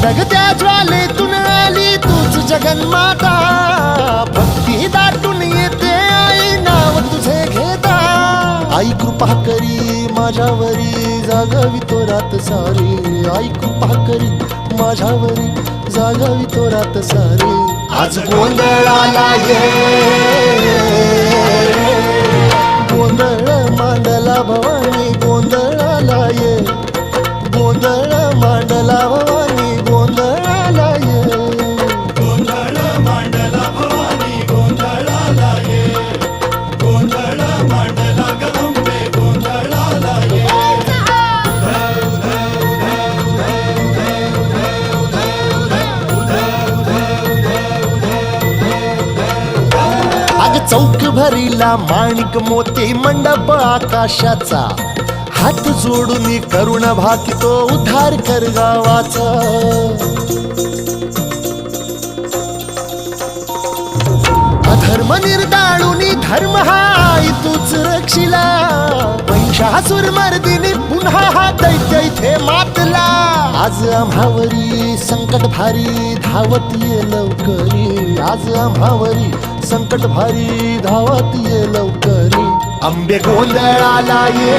धगधगत्या ज्वालेतून आली तूच जगन्माता, भक्ती दाटून येते आई नाव तुझे घेता. आई कृपा करी माझ्यावरी जागावी तो रात सारी, आई कृपा करी माझ्यावरी जागावी तो रात सारी. आज गोंधळाला ये, गोंधळ मांडला भवानी गोंधळाला ये, गोंधळ मांडला भवानी गोंधळाला ये. गोंधळ मांडला भवानी गोंधळाला ये, गोंधळ मांडला गंबे गोंधळाला ये. अग चौक भरीला माणिक मोती मंडप आकाशाचा, हात जोडून करुण भाकितो उद्धार कर गावाचा. अधर्म निर्दाळून धर्म हा आई तूच रक्षिला, महिषासुर मर्दिनी पुन्हा हा दैत्य इथे मातला. आज आम्हावरी संकट भारी धावत ये लवकरी, आज आम्हावरी संकट भारी धावत ये लवकरी. अंबे गोंधळाला ये.